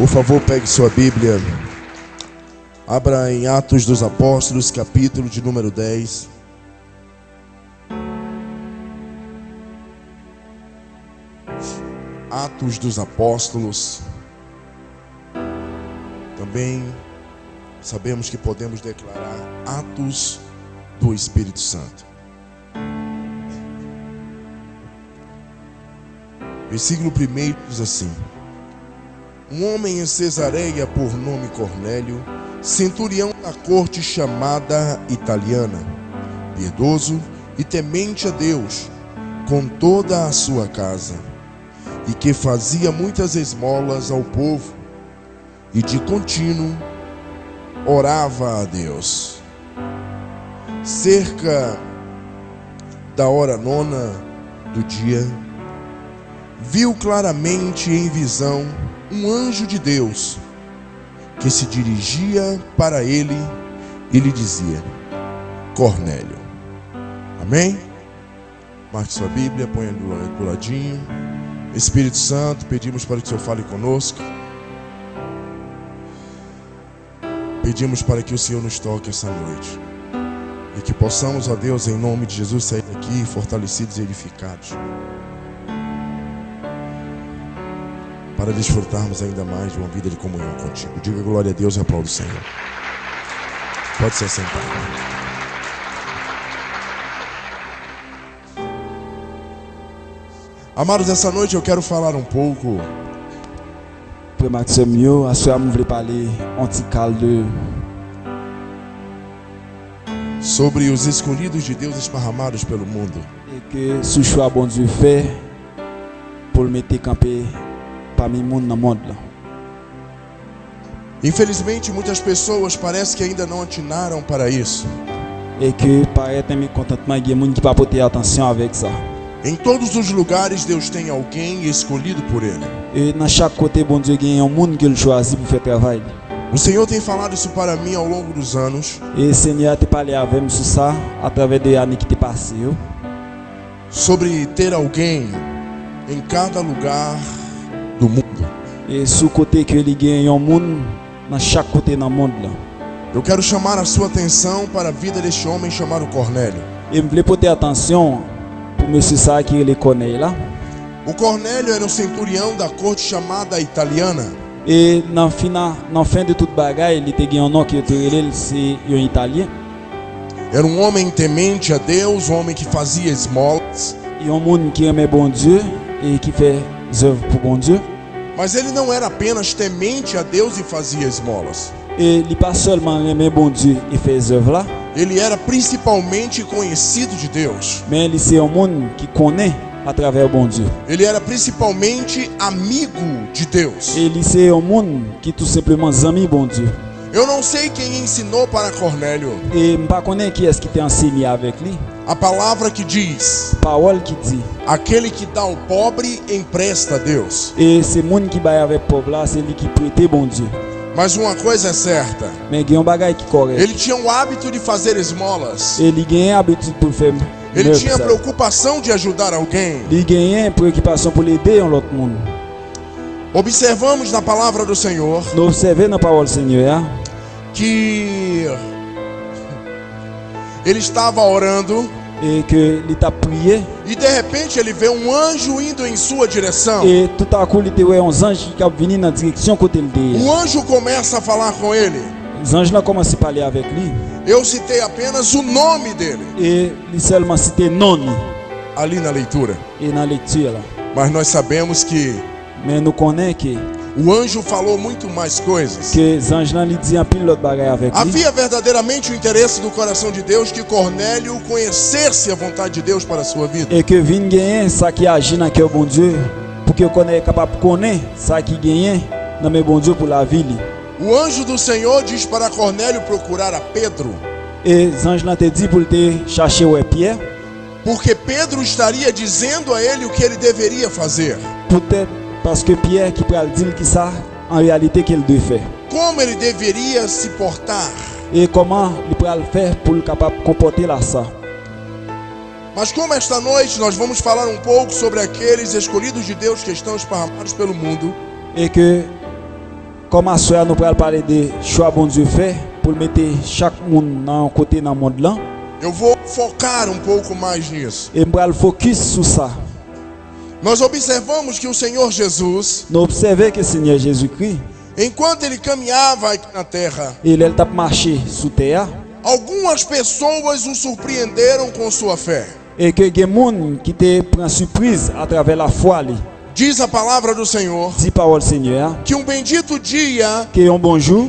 Por favor, pegue sua Bíblia. Abra em Atos dos Apóstolos, capítulo de número 10. Atos dos Apóstolos. Também sabemos que podemos declarar Atos do Espírito Santo. Versículo 1 diz assim: um homem em Cesareia, por nome Cornélio, centurião da corte chamada italiana, piedoso e temente a Deus com toda a sua casa, e que fazia muitas esmolas ao povo, e de contínuo orava a Deus. Cerca da hora 9 do dia, viu claramente em visão um anjo de Deus que se dirigia para ele e lhe dizia: Cornélio. Amém? Marque sua Bíblia, ponha do ladinho. Espírito Santo, pedimos para que o Senhor fale conosco. Pedimos para que o Senhor nos toque essa noite, e que possamos, ó Deus, em nome de Jesus, sair daqui fortalecidos e edificados, para desfrutarmos ainda mais de uma vida de comunhão contigo. Diga glória a Deus e aplauda o Senhor. Pode se assentar. Amados, essa noite eu quero falar um pouco sobre os escolhidos de Deus esparramados pelo mundo. Et que ce choix bon Dieu fait pour le mettre campé parmi monde dans monde là. Infelizmente, muitas pessoas parece que ainda não atinaram para isso. Et que paraît un mécontentement, il y a monde qui pas porter attention avec ça. Em todos os lugares Deus tem alguém escolhido por Ele. Et dans chaque côté bon Dieu il y a un monde qu'il choisit pour faire travail. O Senhor tem falado isso para mim ao longo dos anos. Et Seigneur te parlé avec moi sur ça à travers des années qui t'est passé. Sobre ter alguém em cada lugar do mundo. Et sous côté que il y a un monde dans chaque côté dans monde là. Eu quero chamar a sua atenção para a vida deste homem chamado Cornélio. Et me voulais porter attention pour monsieur ça qui le connaît là. O Cornélio era um centurião da corte chamada italiana. Et dans fin de toute bagaille, il était un nom qui était c'est un italien. Era um homem temente a Deus, um homem que fazia esmolas. Et un monde qui aimait bon Dieu et qui fait œuvres pour bon Dieu. Mas ele não era apenas temente a Deus e fazia esmolas. Et il pas seulement aimait bon Dieu et fait œuvres là. Ele era principalmente conhecido de Deus. Mais il c'est un monde qui connaît à travers bon Dieu. Ele era principalmente amigo de Deus. Et il c'est un monde qui tout simplement ami bon Dieu. Eu não sei quem ensinou para Cornélio Et pas connaît qui est-ce qui t'a enseigné avec lui. a palavra que diz: Parole qui dit. aquele que dá ao pobre empresta a Deus. Et c'est monde qui baille avec pauvre là, c'est lui qui prête bon Dieu. Mas uma coisa é certa, Mais il y a un bagage qui correct. ele tinha o hábito de fazer esmolas. Et il a habitude pour faire. Ele tinha preocupação de ajudar alguém. Il gagne préoccupation pour aider un autre monde. Observamos na palavra do Senhor Nous observons dans la parole Seigneur que ele estava orando et que il t'a prié e de repente ele vê um anjo indo em sua direção. et tout à coup il était un ange qui a venu dans la direction côté le. O anjo começa a falar com ele. Les anges ont commencé à parler avec lui Eu citei apenas o nome dele et il seulement cité non ali na leitura, et dans la lecture là. mas nós sabemos que Mais nous connaissons que o anjo falou muito mais coisas. les anges là lui dit un pile l'autre bagaille avec lui. Havia verdadeiramente o interesse do coração de Deus que Cornélio conhecesse a vontade de Deus para a sua vida. Et que vient gagner ça qui agit dans cœur bon Dieu pour que connaît capable de connaître ça qui gagne dans mes bon Dieu pour la vie. O anjo do Senhor diz para Cornélio procurar a Pedro, Et les anges là te dit pour te chercher ouais Pierre, porque Pedro estaria dizendo a ele o que ele deveria fazer. peut-être parce que Pierre qui peut dire qui ça en réalité qu'il doit faire. Como ele deveria se portar. Et comment il peut le faire pour le capable de comporter là ça. Mas como esta noite nós vamos falar um pouco sobre aqueles escolhidos de Deus que estão esparramados pelo mundo, Et que Comme à soir nous pourrons parler de choix bon Dieu fait pour mettre chaque monde dans côté dans le monde là. Eu vou focar um pouco mais nisso. Et nous allons focus sur ça. Nós observamos que o Senhor Jesus, Nous observons que le Seigneur Jésus-Christ, enquanto ele caminhava aqui na terra, il a marché sous terre algumas pessoas o surpreenderam com sua fé. et que des gens qui te prennent surprise à travers la foi. Diz a palavra do Senhor Dit parole Seigneur que um bendito dia, que un bon jour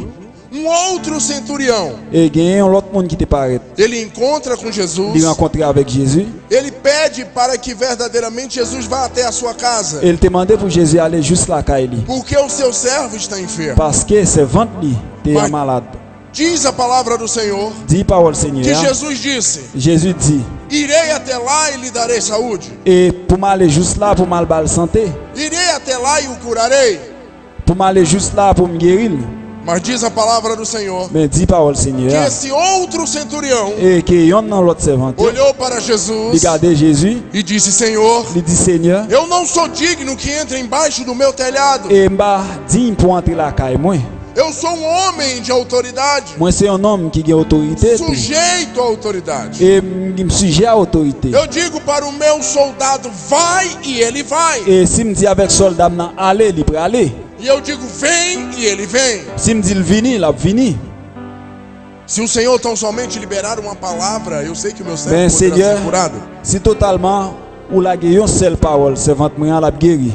outro centurião, et gagne un autre monde qui te paraît. ele encontra com Jesus, Il rencontré avec Jésus. ele pede para que verdadeiramente Jesus vá até a sua casa, Il demandait pour Jésus aller juste là Kaili porque o seu servo está enfermo. parce que c'est ventre li Mas- t'es malade. Diz a palavra do Senhor Dit parole que Seigneur. Jesus disse: Jésus dit irei até lá e lhe darei saúde, et pour m'aller juste là pour mal santé, irei até lá e o curarei. pour m'aller juste là pour me guérir. Mas diz a palavra do Senhor Mais dit parole que Seigneur esse outro centurião et que yon dans l'autre servante. olhou para Jesus Regardez Jésus, e disse: Senhor, il dit Seigneur, eu não sou digno que entre embaixo do meu telhado. et m'a dit pour entrer la caille moi. Eu sou um homem de autoridade, Moi c'est un homme qui a autorité sujeito à autoridade. et me sujet à autorité. Eu digo para o meu soldado: vai, e ele vai. Et si me dit avec soldat nan aller, il peut aller. E eu digo: vem, e ele vem. Si me dit il vini, il a vini. Se o Senhor tão somente liberar uma palavra, eu sei que o meu servo Ben, poderá Seigneur, ser curado. si totalement ou la guérison seule parole, c'est ventre moi la guéri.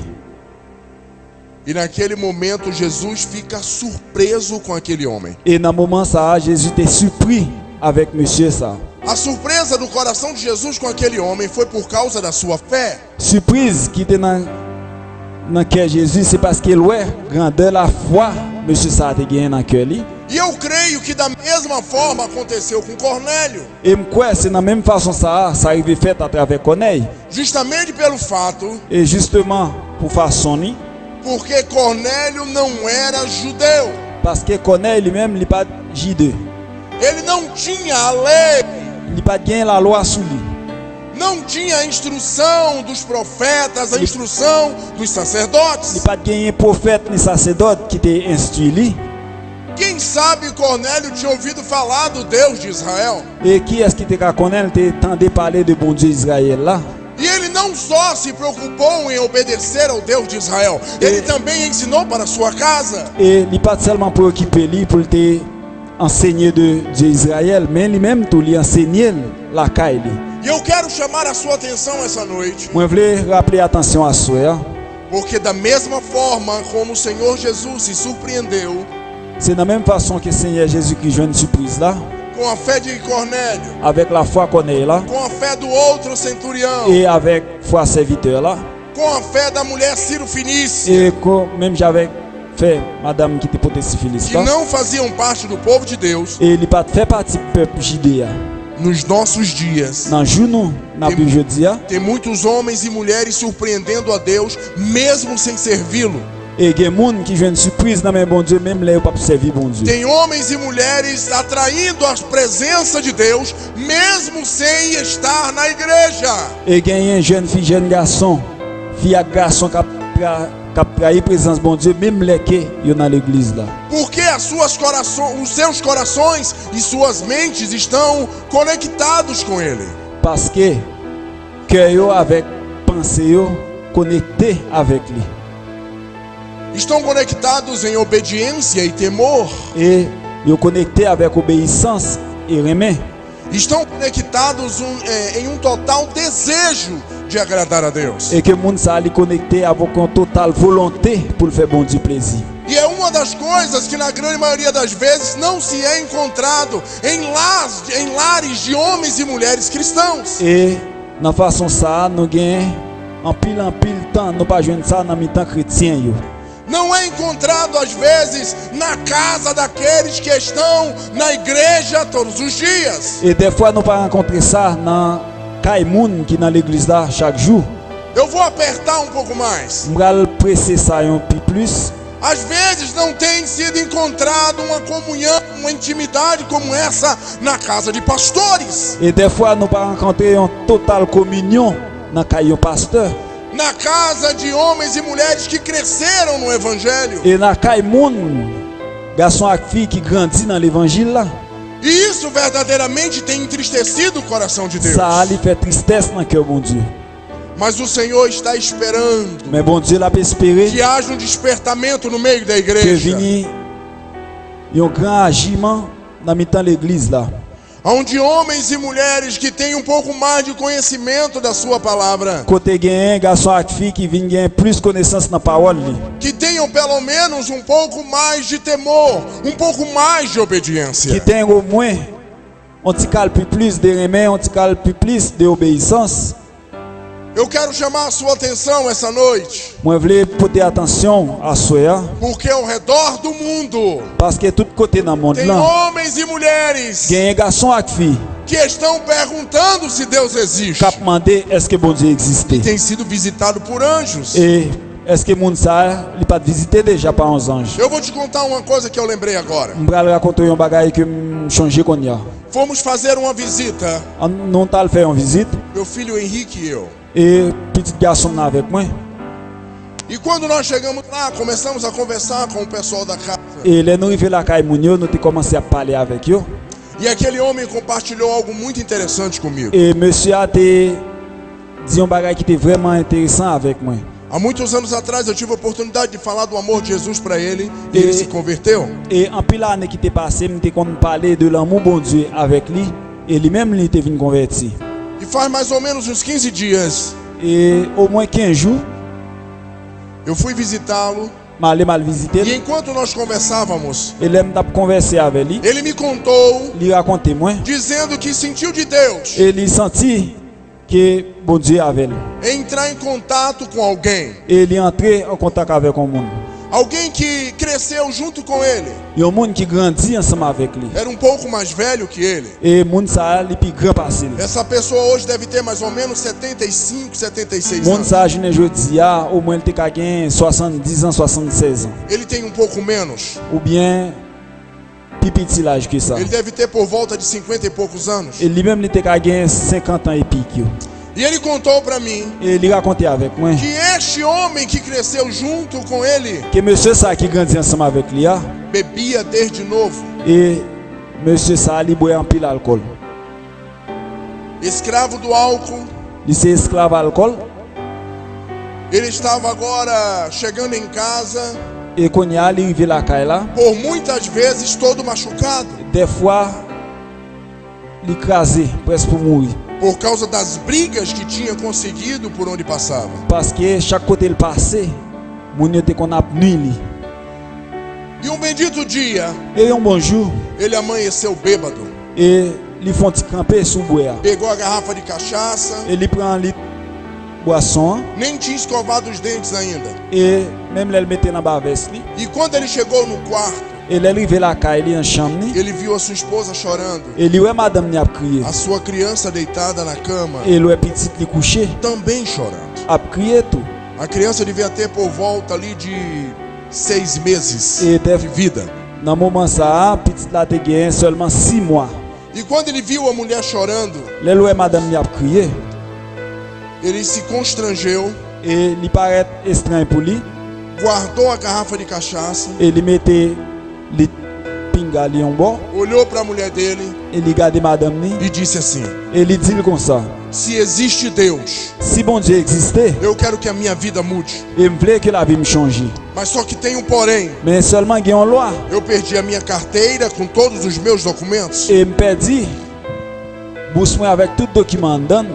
E naquele momento Jesus fica surpreso com aquele homem. Et dans moment ça, Jésus était surpris avec monsieur ça. A surpresa do coração de Jesus com aquele homem foi por causa da sua fé. Surprise qui était dans cœur Jésus, c'est parce qu'il ouais grandeur la foi monsieur ça a gagné dans cœur lui. E eu creio que da mesma forma aconteceu com Cornélio, Et me crois c'est dans même façon ça arrivé fait à travers Corneille. justamente pelo fato Et justement pour façon ni porque Cornélio não era judeu. parce que Corneille lui-même il pas J2. Ele não tinha a lei, Il pas gagné la loi sous lui. não tinha a instrução dos profetas, a instrução dos Il sacerdotes. pas gagné prophète ni sacerdote qui t'a instruit lui. Quem sabe Cornélio tinha ouvido falar do Deus de Israel. Et qui est-ce qui te connaît, t'entendait parler de bon Dieu Israël là? E ele não só se preocupou em obedecer ao Deus de Israel, ele também ensinou para sua casa. Et il pas seulement préoccupé lui pour te enseigner de Dieu Israël, mais lui-même tout lui enseigner la caille. E eu quero chamar a sua atenção essa noite, Moi voulais rappeler attention à soi. porque da mesma forma como o Senhor Jesus se surpreendeu C'est de la même façon que le Seigneur Jésus-Christ joue une surprise là, com a fé de Cornélio, avec la foi qu'on est là, com a fé do outro centurião, et avec foi serviteur là, com a fé da mulher Ciro Finícia, et même j'avais fait madame qui était pour syphilis que là, não faziam parte do povo de Deus, et il pas fait partie du peuple judéen. nos nossos dias. Dans jour nous, na Tem- jeudi, Tem muitos homens e mulheres surpreendendo a Deus, mesmo sem servi-lo. et il y a des gens qui jouent une surprise dans mes bon Dieu, même là, ils ne peuvent pas servir bon Dieu. Tem homens e mulheres atraindo a presença de Deus, mesmo sem estar na igreja. Et il y a une jeune fille, jeune garçon, fille à garçon qui a trahi la présence de bon Dieu, même là, qui sont dans l'église là. Porque os seus corações e suas mentes estão conectados com Ele. Parce que cœur avec pensée connecté avec lui. Estão conectados em obediência e temor. Et ils connecté avec obéissance et remède. Estão conectados em um total desejo de agradar a Deus. Et que le monde s'est connecté avec une totale volonté pour faire bon Dieu plaisir. E é uma das coisas que na grande maioria das vezes não se é encontrado em lares de homens e mulheres cristãos. Et dans façon ça, nous gagnons en pile temps, nous pas joindre ça dans mi-temps chrétien yo. Não é encontrado às vezes na casa daqueles que estão na igreja todos os dias. Et des fois nous pas rencontrer ça dans Kaimoun qui dans l'église là chaque jour. Eu vou apertar um pouco mais. On va presser ça un peu plus. Às vezes não tem sido encontrado uma comunhão, uma intimidade como essa na casa de pastores. Et des fois nous pas rencontrer une totale communion dans Kayon pasteur. na casa de homens e mulheres que cresceram no Evangelho. Et na kay moun, garçon ak fille qui grandit dans l'évangile là. E isso verdadeiramente tem entristecido o coração de Deus. Ça lui fait tristesse dans cœur bon Dieu. Mas o Senhor está esperando Mais bon Dieu l'a espéré que haja um despertamento no meio da que igreja, vini un grand agiment dans mi-temps l'église là. onde homens e mulheres que têm um pouco mais de conhecimento da sua palavra, Côté gain garçon ak fille qui vinn gain plus connaissance dans parole li. que tenham pelo menos um pouco mais de temor, um pouco mais de Qui obediência. tem au moins on ti calpe plus de remède, on ti calpe plus de obéissance. Eu quero chamar a sua atenção essa noite, Moi vle porter attention à soya porque ao redor do mundo parce que tout côté dans monde tem là, homens e mulheres gain garçon ak fille que estão perguntando se Deus existe. cap demander est-ce que bon Dieu existe. Tem sido visitado por anjos. Et est-ce que moun sa li pas visité déjà par uns anges? Eu vou te contar uma coisa que eu lembrei agora. M'bral raconter un bagay que changer qu'on y a. Fomos fazer uma visita, Non tal fait une visite meu filho Henrique e eu. et petit garçon là avec moi. E quando nós chegamos lá, começamos a conversar com o pessoal da casa. Et les nous arrivé là kay moun yo, nous te commencé à parler avec yo. E aquele homem compartilhou algo muito interessante comigo. Et monsieur a te dit un bagay qui était vraiment intéressant avec moi. Há muitos anos atrás eu tive a oportunidade de falar do amor de Jesus para ele e ele se converteu. Et en pile année qui t'est passé, m'te kon parler de l'amour bon Dieu avec lui et lui-même il était venu converti. E faz mais ou menos uns 15 dias Et au moins 15 jours, eu fui visitá-lo m'allé mal visiter. e enquanto nós conversávamos, Et l'aime t'a conversé avec lui, ele me contou lui raconter moi dizendo que sentiu de Deus et il sentit que bon Dieu avait lui. entrar em contato com alguém. Et il est entré en contact avec un monde. Alguém que cresceu junto com ele. Il y a un monde qui grandit ensemble avec lui. Era um pouco mais velho que ele. Et monde ça il plus grand passé. Essa pessoa hoje deve ter mais ou menos 75, 76 Monde anos. ça je ne jodi a au moins il te ka gen 70 ans, 76 ans Ele tem um pouco menos. ou bien plus petit l'âge que ça. Ele deve ter por volta de 50 e poucos anos. Et lui-même il te ka gen 50 ans et pique. E ele contou para mim Et il racontait avec moi que este homem que cresceu junto com ele que monsieur ça qui grandit ensemble avec lui a, bebia desde novo. et monsieur ça il boit en pile alcool. Escravo do álcool. Il c'est esclave alcool Ele estava agora chegando em casa, et qu'on y a il arrivé la caille là, por muitas vezes todo machucado, des fois il écrasé presque pour mourir por causa das brigas que tinha conseguido por onde passava. parce que chaque côté il passait moun était qu'on a nuit lui. E um bendito dia, Et un bon jour ele amanheceu bêbado. et ils font camper sous bois Pegou a garrafa de cachaça, et il prend lit boisson nem tinha escovado os dentes ainda. et même elle mettait dans ba veste li E quando ele chegou no quarto, et elle arrivé la caille li en chambre ni ele viu a sua esposa chorando, et lui ouais madame ni a crié a sua criança deitada na cama, et lui petit li couché também chorando. a crié tout A criança devia ter por volta ali de 6 meses et de vida. dans moment ça petit la te gain seulement 6 mois. E quando ele viu a mulher chorando, Les ouais madame ni a crié ele se constrangeu, et il paraît estrange pour lui guardou a garrafa de cachaça, et il mettait li pinga li en bas olhou para a mulher dele et il regardait madame ni e disse assim: et il dit comme ça se existe Deus, si bon Dieu existait eu quero que a minha vida mude. et me voulait que la vie me change. Mas só que tem um porém. Mais seulement il y a une loi Eu perdi a minha carteira com todos os meus documentos. et me perdi bourse moi avec tout document dedans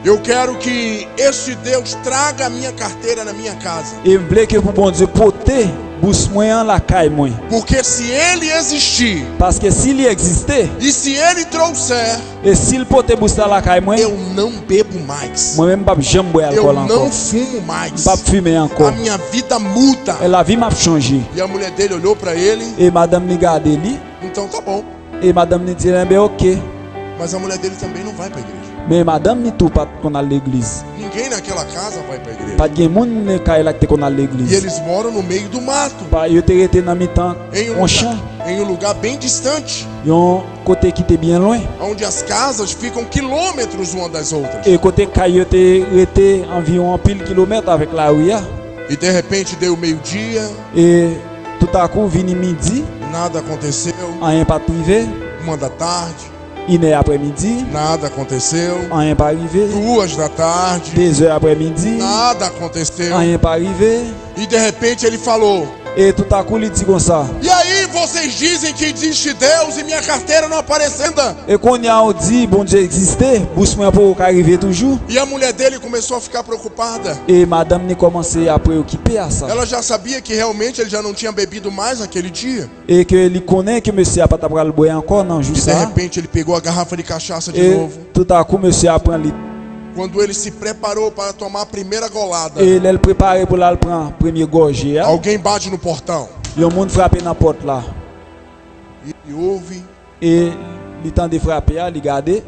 Eu quero que este Deus traga a minha carteira na minha casa. et me voulait que pour bon Dieu porter bourse moi en la caille moi Porque se ele existir parce que s'il existait e se ele trouxer, et s'il portait bourse dans la caille moi eu não bebo mais. moi même pas jamais boire Eu alcool não encore fumo mais. pas fumer A encore minha vida muda. et la vie m'a changé E a mulher dele olhou para ele. et madame me garde lui Então tá bom. et madame me dit ben OK Mas a mulher dele também não vai para a igreja. mais madame me tout pas qu'on a l'église Ninguém naquela casa vai para a igreja. pas de monde ne caille là que qu'on a E l'église eles moram no meio do mato. pas yo te rete dans mi temps Em um on chant lugar, em um lugar bem distante, yon côté qui était bien loin. onde as casas ficam quilômetros uma das outras. Et côté caillou était environ 1 kilomètre avec la rue. E de repente deu meio-dia, Et tout à coup, vini midi, nada aconteceu. rien pas privé. 1 da tarde, 1h après-midi, nada aconteceu. rien pas arrivé. 2 da tarde, 2h après-midi, nada aconteceu. rien pas arrivé. E de repente ele falou: Et tout à coup, il dit comme ça. e aí vocês dizem que existe Deus e minha carteira não aparecendo? Et quand on a dit, bon Dieu existait, bourse moi pour arriver toujours. E a mulher dele começou a ficar preocupada. Et madame n'a commencé à préoccuper à ça. Ela já sabia que realmente ele já não tinha bebido mais naquele dia. Et que il connaît que monsieur a pas le boire encore non E juste de ça. repente ele pegou a garrafa de cachaça de Et novo. tout à coup, monsieur a pris Quando ele se preparou para tomar a primeira golada, et il préparé pour la prendre premier gorgée. alguém bate no portão. Il y a un monde frappé dans la porte là. E ouve, Et il temps de frapper, il regarde,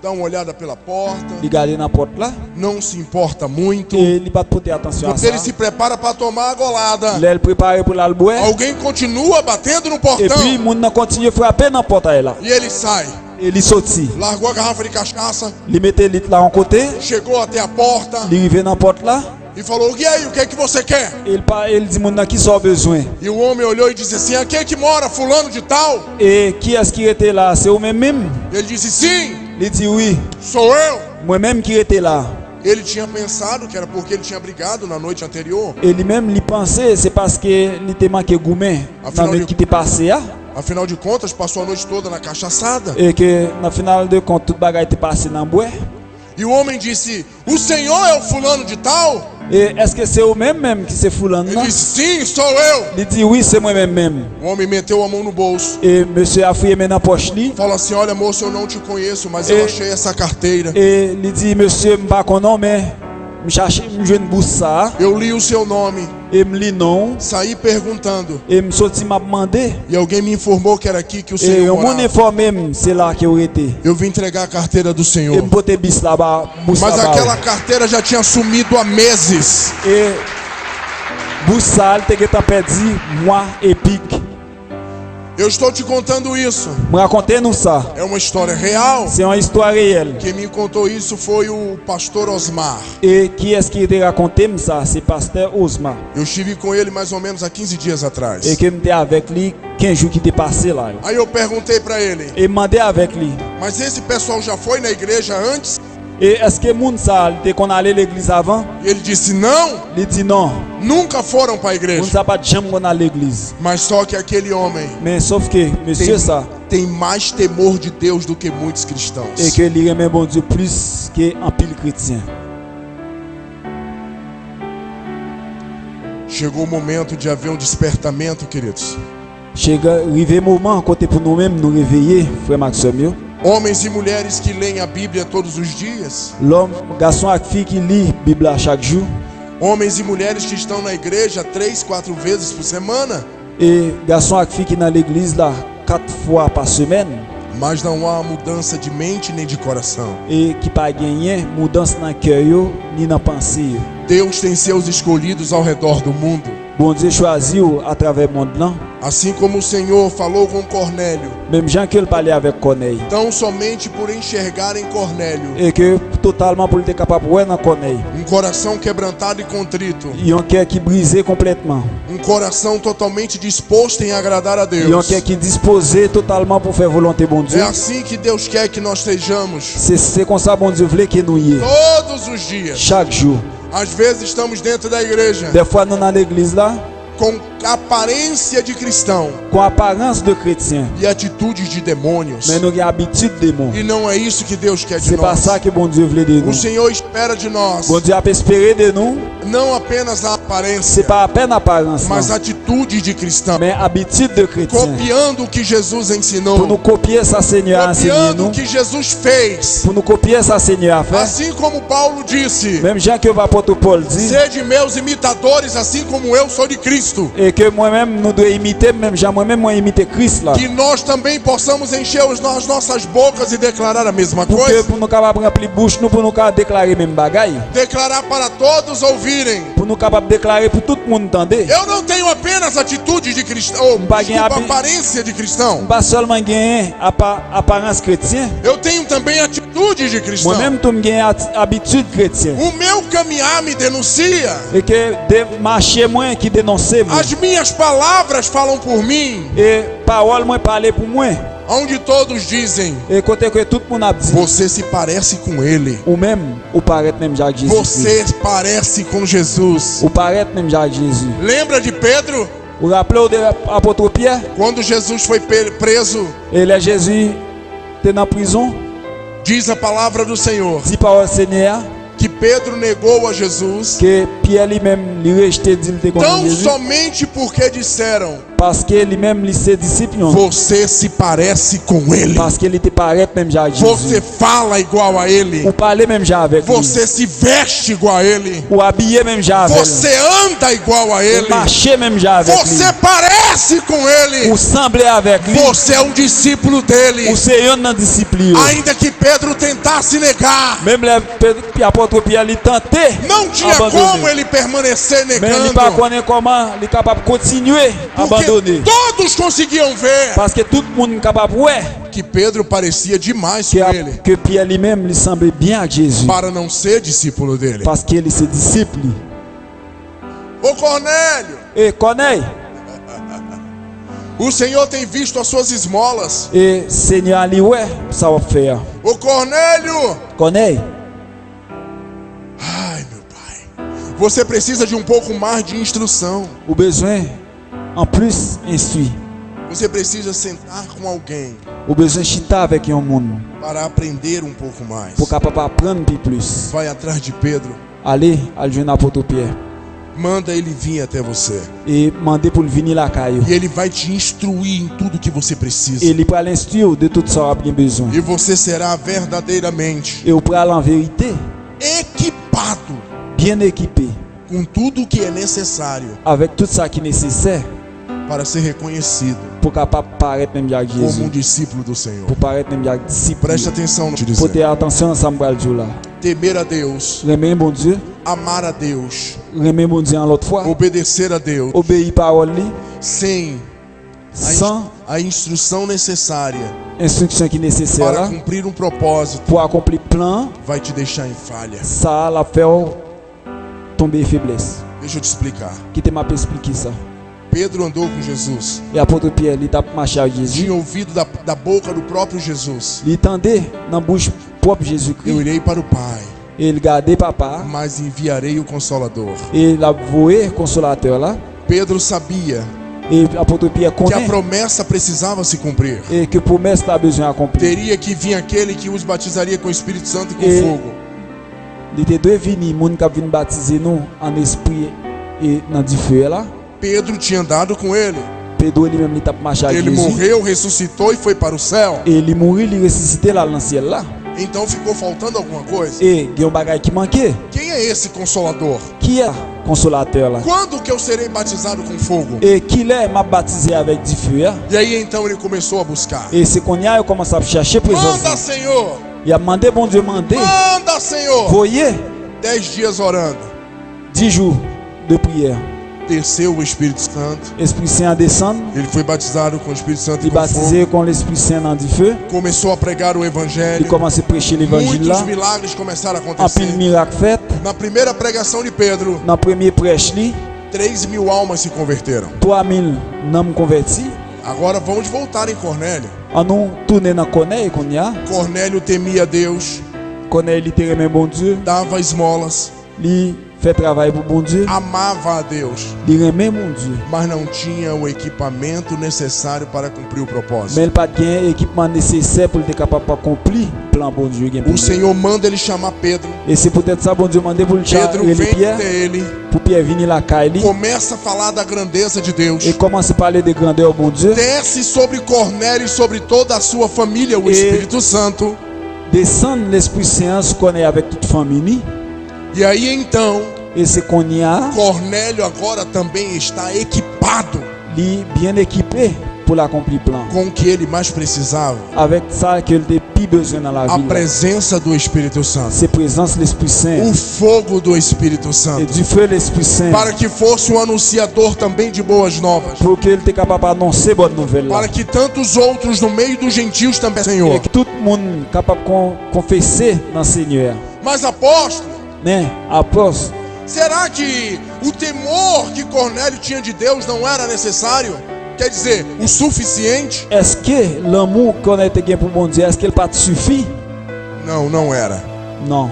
dá uma olhada pela porta, il regarde dans la porte là. não se importa muito. Et il pas porter attention à Quando ça. ele se prepara para tomar a golada, Il préparé pour la boire. alguém continua batendo no Et puis, portão. le monde continue à frapper dans la porte là. E ele sai, Et il sorti. largou a garrafa de cachaça, Il mettait lit là en côté. chegou até a porta Il arrive dans la porte là. e falou: e aí, o que é que você quer? Il dit mon qui sort besoin. E o homem olhou e disse assim: aqui é que mora fulano de tal? Et qui est-ce qui était là? C'est vous-même même. Ele disse: sim, Il dit oui. sou eu. Moi-même qui était là. Ele tinha pensado que era porque ele tinha brigado na noite anterior. Et lui-même, il pensait, c'est parce que il était manqué gourmet dans le qui était passé. Afinal de contas, passou a noite toda na cachaçada. Et que, dans le final de compte, toute bagaille était passée dans le bois. E o homem disse: o senhor é o fulano de tal? Et est-ce que c'est vous-même même qui s'est foulé Ele là? disse: sim, sou eu. Il dit oui, c'est moi-même même. O homem meteu a mão no bolso. Et monsieur a fouillé dans la poche li. Falou assim: olha, moço, eu não te conheço, mas eu achei essa carteira. Et il dit monsieur, je ne sais pas non, mais je cherche une bourse ça. Eu li o seu nome, Et me lit non. saí perguntando. Et me sorti m'a demandé. E alguém me informou que era aqui que o Et senhor mon morava. informé, c'est là qu'il aurait été. Eu vim entregar a carteira do Et senhor. me boté bis là-bas, bourse Mas là-bas. aquela carteira já tinha sumido há meses. Et bourse ça, il était perdu, moi et pique. Eu estou te contando isso. Me racontez-nous ça. É uma história real. C'est une histoire réelle. Quem me contou isso foi o pastor Osmar. Et qui est-ce qui t'a raconté ça? C'est pasteur Osmar. Eu estive com ele mais ou menos há 15 dias atrás. Et que j'étais avec lui 15 jours qui étaient passés là. Aí eu perguntei para ele: Et demandé avec lui. mas esse pessoal já foi na igreja antes? Et est-ce que moun ça, était qu'on allait à l'église avant? E ele disse: não, Il dit non. nunca foram para a Moun igreja. ça pas jamais qu'on à l'église. Mas só que aquele homem Mais sauf que monsieur ça, tem mais temor de Deus do que muitos cristãos. et que il aime bon Dieu plus que un pile chrétien. Chegou o momento de haver um despertamento, queridos. Chega arrivé moment côté pour nous-mêmes nous réveiller, frère Maxime. Homens e mulheres que leem a Bíblia todos os dias. L'homme, garçon et fille qui lit Bible chaque jour. Homens e mulheres que estão na igreja 3, 4 vezes por semana. Et garçon et fille qui dans l'église là 4 fois par semaine. Mas não há mudança de mente nem de coração. Et qui pas gagné mudança dans cœur yo, ni dans pensée. Deus tem seus escolhidos ao redor do mundo. Bon Dieu choisit à travers le monde là. Assim como o Senhor falou com Cornélio. Même Jean qui parlait avec Corneille. Tão somente por enxergar em Cornélio Et que totalement pour être capable de voir dans Corneille. um coração quebrantado e contrito. Il y a un cœur qui brisé complètement. Um coração totalmente disposto em agradar a Il y a un Deus. cœur qui disposé totalement pour faire volonté bon Dieu. É assim que Deus quer que nós sejamos C'est comme ça bon Dieu voulait que nous y est. todos os dias. Chaque jour. Às vezes estamos dentro da igreja Des fois nous dans l'église là, com aparência de cristão com apparence de chrétien. e atitudes de demônios. Mais nous avons habitude de démons. E não é isso que Deus quer de C'est pas nós. ça que bon Dieu voulait de O nous. Senhor espera de nós Bon Dieu a espéré de nous. não apenas a C'est aparência, pas à peine apparence, mas non. atitudes de cristão, Mais habitude de chrétien. copiando o que Jesus Pour nous ensinou, copier ça Seigneur a enseigné copiando nous. o que Jesus fez. Pour nous copier ça Seigneur a fait. Assim como Paulo disse: Même Jean que l'apôtre Paul dit. sede meus imitadores, assim como eu sou de Cristo. Et Et que moi-même, nous devons imiter, même moi-même, moi imiter Christ là. Que nós também possamos encher as nossas bocas e declarar a mesma Pour que coisa. pour nous capables remplir bouche, nous pour nous capables déclarer même bagaille. Declarar para todos ouvirem. Pour nous capables déclarer pour tout le monde entendre. Eu não tenho apenas atitude de cristão, ou desculpa, aparência de cristão. Pas seulement gagner apparence chrétien. Eu tenho também atitude de cristão. Moi-même, tu me gagne habitude chrétienne. O meu caminhar me denuncia. Et que de marcher moi qui dénoncer moi. As minhas palavras falam por mim. Et parole moi parler pour moi. Onde todos dizem: Et côté que tout le monde a dit. você se parece com ele. Ou même, ou paraît même Jacques Jésus. Você parece com Jesus. Ou paraît même Jacques Jésus. Lembra de Pedro? Vous rappelez de l'apôtre Pierre? Quando Jesus foi preso, Et là Jésus était en prison. diz a palavra do Senhor Dit par le Seigneur que Pedro negou a Jesus que Pierre lui-même lui rejeté dit de tão Jésus somente porque disseram: parce que lui-même lui ses disciples. você se parece com ele. Parce qu'il était paraît même Jacques Você Jésus. fala igual a ele. Ou parler même Jacques avec lui. Você se veste igual a ele. Ou habiller même Jacques avec lui. Você anda igual a ele. Ou marcher même Jacques avec lui. Você parece com ele. Ou sembler avec lui. Você é discípulo dele. Ou c'est un disciple. Ainda que Pedro tentasse negar, Même l'apôtre Pierre lui tentait. não tinha como ele permanecer Mais il negando. pas connaît comment il est capable de continuer à abandonner. Porque todos conseguiam ver Parce que tout le monde est capable ouais, que Pedro parecia demais com ele que Pierre lui-même lui semblait bien à Jésus. para não ser discípulo dele. Parce qu'il est ses disciples. Ô Cornélio, Et Corneille, o Senhor tem visto as suas esmolas. et Seigneur lui ouais, ça va faire. Ô Cornélio, Corneille, ai meu pai, você precisa de pouco mais de instrução. au besoin en plus instruit. Você precisa sentar com alguém Au besoin chita avec un monde para aprender pouco mais. pour capable apprendre un peu plus. Vai atrás de Pedro, Allez, à joindre l'apôtre Pierre manda ele vir até você. et demander pour venir la caillou. E ele vai te instruir em tudo que você precisa. Et il va l'instruire de tout ça qu'on a bien besoin. E você será verdadeiramente Et au pral en vérité, equipado bien équipé com tudo que é necessário avec tout ça qui est nécessaire para ser reconhecido pour capable paraître même Jacques como Jésus. discípulo do Senhor. Pour paraître même Jacques disciple. Preste atenção no que te Pour dizer. ter attention ensemble pour le jour là. Temer a Deus, Remer bon Dieu, amar a Deus, remer bon Dieu en l'autre fois, obedecer a Deus, obéir parole li, sem sans a instrução necessária instruction qui est nécessaire para là, cumprir propósito, pour accomplir plan, vai te deixar em falha. ça la faire tomber faiblesse. Deixa eu te explicar. Qui te m'a expliqué ça. Pedro andou com Jesus, Et apôtre Pierre, il t'a marché avec Jésus. tinha ouvido da boca do próprio Jesus: Il entendait dans la bouche propre eu Jésus-Christ. irei para o Pai, Et il gardait papa. mas enviarei o Consolador. Et il a voué consolateur là. Pedro sabia Et apôtre Pierre que a connaît. promessa precisava se cumprir. Et que promesse a besoin d'accomplir. Teria que vir aquele que os batizaria com o Espírito Santo e com E- fogo. Il était deux venus, moun qui viennent baptiser nous en esprit et dans du feu là. Pedro tinha andado com ele. Pedro lui-même il t'a marché avec Ele Jésus. morreu, ressuscitou e foi para o céu. Et il mourit, il ressuscité là dans le ciel là. Então ficou faltando alguma coisa. Et il y a un bagage qui manquait. Quem é esse Consolador? Qui est consolateur là? Quando que eu serei batizado com fogo? Et qui est m'a baptisé avec du feu là? E aí então ele começou a buscar. Et c'est qu'on y a commencé à chercher présence. Manda, Senhor! Il a demandé, bon Dieu, demandé. Manda, Senhor! Voyez, 10 dias orando. 10 jours de prière. Desceu o Espírito Santo. Esprit Saint descend. Ele foi batizado com o Espírito Santo e Il com fogo. baptisé com l'Esprit Saint dans du feu. Começou a pregar o Il Evangelho. commence à prêcher l'évangile Muitos là. milagres começaram a En pile acontecer. miracle fait. Na primeira pregação de Pedro, Dans le premier prêche, li, 3.000 almas se converteram. 3000 n'ont convertis. Agora vamos voltar em Cornélio. En nous tourner dans Corneille qu'on y a. Cornélio temia Deus, Corneille il te remet bon Dieu. dava esmolas, Il fait travail pour bon Dieu. amava a Deus, Il remet mon Dieu. mas não tinha o equipamento necessário para cumprir o Mais propósito. il pas de équipement nécessaire pour être capable d'accomplir le plan bon Dieu. O Senhor manda ele chamar Pedro. Et c'est peut-être ça bon Dieu demandé pour le Pedro charger vem Pierre. até ele, Pour Pierre venir la caille. começa a falar da grandeza de Deus. Et commence à parler de grandeur bon Dieu. Desce sobre Cornélio e sobre toda a sua família o E- Espírito Santo. Descendre l'Esprit Saint se connaît avec toute famille. E aí então, Et c'est qu'on y a. Cornélio agora também está equipado equipado li bien équipé pour l'accomplir plan. com o que ele mais precisava. Avec ça que ele tem besoin dans la A vie. presença do Espírito Santo. C'est présence de l'Esprit Saint O fogo do Espírito et Santo. du feu de l'Esprit Saint Para que fosse um anunciador também de boas novas. pour que ele soit capable d'annoncer bonne nouvelle là. Para que tantos outros no meio dos gentios também, Et Senhor. que tout le monde capable de confesser dans le Seigneur. Mas apóstolo, Mais apôtre, será que o temor que Cornélio tinha de Deus não era necessário? Quer dizer, o suficiente? est-ce que l'amour qu'on a été pour bon Dieu, est-ce qu'il pas suffit? Não, não era. Non,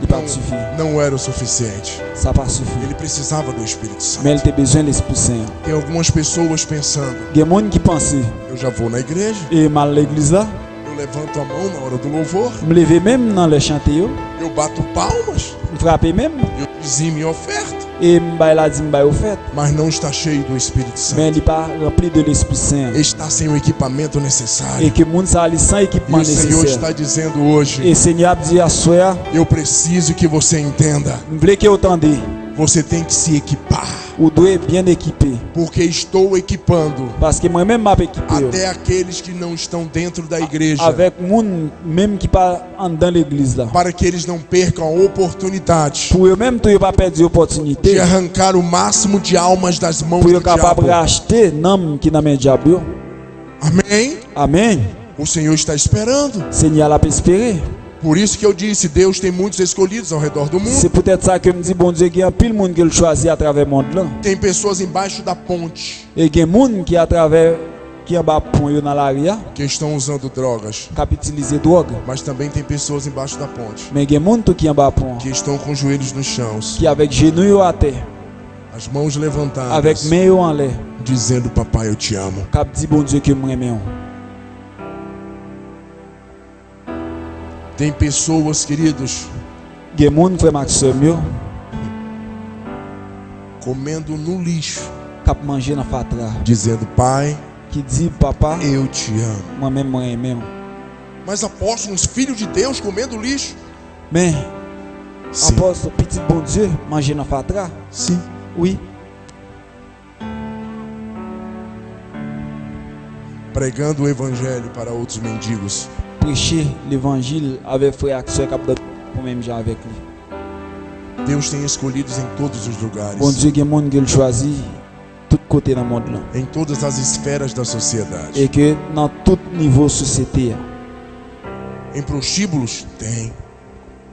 il pas suffit. Não era o suficiente. Ça pas suffit. Ele precisava do Espírito Santo. Mais il a besoin de l'Esprit Saint. Tem algumas pessoas pensando: Il y a des gens qui pensent, eu já vou na igreja, et mal l'église là, eu levanto a mão na hora do louvor, me lever même dans les chantiers, eu bato palmas, me frapper même, eu dizimo e oferta, et me bailler la dîme, bailler offerte. mas não está cheio do Espírito Mais Santo. il n'est pas rempli de l'Esprit Saint. Está sem o equipamento Et necessário. que le monde ça ali sans E équipement o Senhor nécessaire. está dizendo hoje: Et Seigneur a dit à soi, eu preciso que você entenda. je veux que vous entendez, Você tem que se equipar, vous devez bien équiper. porque estou equipando Parce que moi-même, je suis équipé. até aqueles que não estão dentro da igreja, Avec les gens même qui pas dans l'église là. para que eles não percam a oportunidade Pour eux-mêmes, tu n'as pas perdu de l'opportunité. arrancar o máximo de almas das mãos Pour do être capable de diabo. racheter l'homme qui est dans le diable. Amém? Amen. O Senhor está esperando. Seigneur l'a espéré. Por isso que eu disse, Deus tem muitos escolhidos ao redor do mundo. C'est peut-être ça que me dit bon Dieu qu'il y a pile monde qui choisit à travers le monde là. Tem pessoas embaixo da ponte Et il y a des gens qui à travers qui en bas pont yo dans l'aria, que estão usando drogas, qui utilisent drogue. mas também tem pessoas embaixo da ponte Mais il y a des gens qui en bas pont que estão com os joelhos nos chãos, qui avec genoux yo à terre, as mãos levantadas, avec main yo en l'air, dizendo: Papai, eu te amo. qui dit bon Dieu que moi aime. Tem pessoas, queridos, Il y a des gens frère Maxime yo comendo no lixo, qui manger dans fatra, dizendo: Pai, qui dit papa, eu te amo. moi même moi aime. Mas apóstolos, filhos de Deus comendo lixo? Mais Sim, apôtre petit bon Dieu manger dans fatra? sim. Oui. Pregando o evangelho para outros mendigos. Prêcher l'évangile avec frère Axel qui pour même gens avec lui. Deus tem escolhidos em todos os lugares, Bon Dieu, il y a des gens qui le choisit tout côté dans le monde là. em todas as esferas da sociedade. Et que dans tout niveau de société Em prostíbulos? Tem.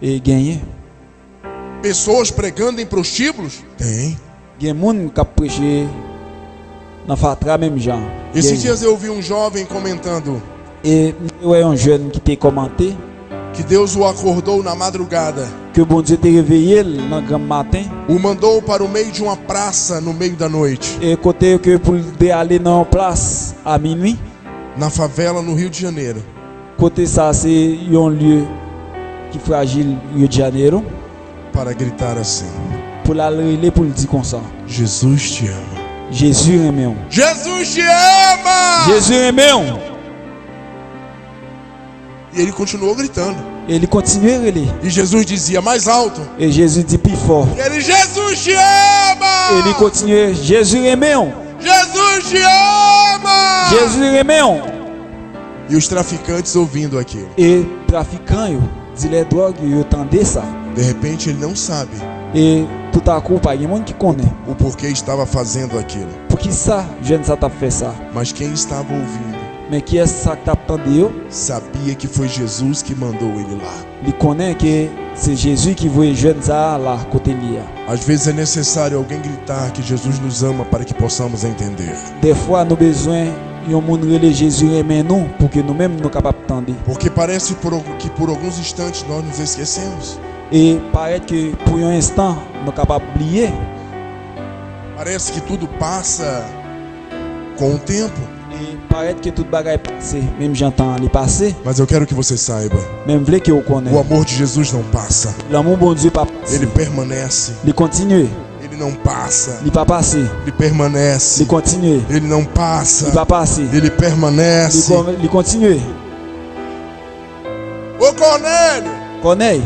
et gagner. Pessoas pregando em prostíbulos? Tem. Il y a des gens qui prêcher dans fatra même gens. Esses dias eu ouvi um jovem comentando Et il y a un jeune qui t'a commenté que Deus o acordou na madrugada, que bon Dieu t'a réveillé dans le grand matin o mandou para o meio de uma praça no meio da noite, et côté que pour aller dans une place à minuit. na favela no Rio de Janeiro, Côté ça c'est un lieu qui est fragile Rio de Janeiro para gritar assim: pour aller pour le dire comme ça. Jesus te ama. Jésus aime. Jesus te ama! Jésus aime. E ele continuou gritando. Et il continue à aller. E Jesus dizia mais alto: Et Jésus dit plus fort. e ele, Jesus te ama! Et il continue. Jésus aime. Jesus te ama! Jésus aime. E os traficantes ouvindo aquilo. Et trafiquant yo, dit les drogues yo entendez ça. De repente ele não sabe Et tout à coup pas de monde qui connaît. o porquê estava fazendo aquilo. Pour qui ça, jeune ça t'a fait ça. Mas quem estava ouvindo Mais qui est ça que t'a entendu yo? sabia que foi Jesus que mandou ele lá. Il connaît que c'est Jésus qui voit jeune ça là côté lui. Às vezes é necessário alguém gritar que Jesus nos ama para que possamos entender. Des fois nous besoin yon monde relé Jésus aime nous pour que nous-mêmes nous capables d'entendre. Porque parece que por alguns instantes nós nos esquecemos. Et paraît que pour un instant nous capables d'oublier. Parece que tudo passa com o tempo. Et paraît que toute bagaille passé, même j'entends les passer, Mas eu quero que você saiba, même vle que vous o connaissez. amor de Jesus não passa. L'amour bon Dieu pas passé. Ele permanece. Il continue, Ele não passa. il pas passé. Ele permanece. Il continue, Ele não passa. il pas passé. Ele permanece. Il continue. Ô Cornélio, Connaît.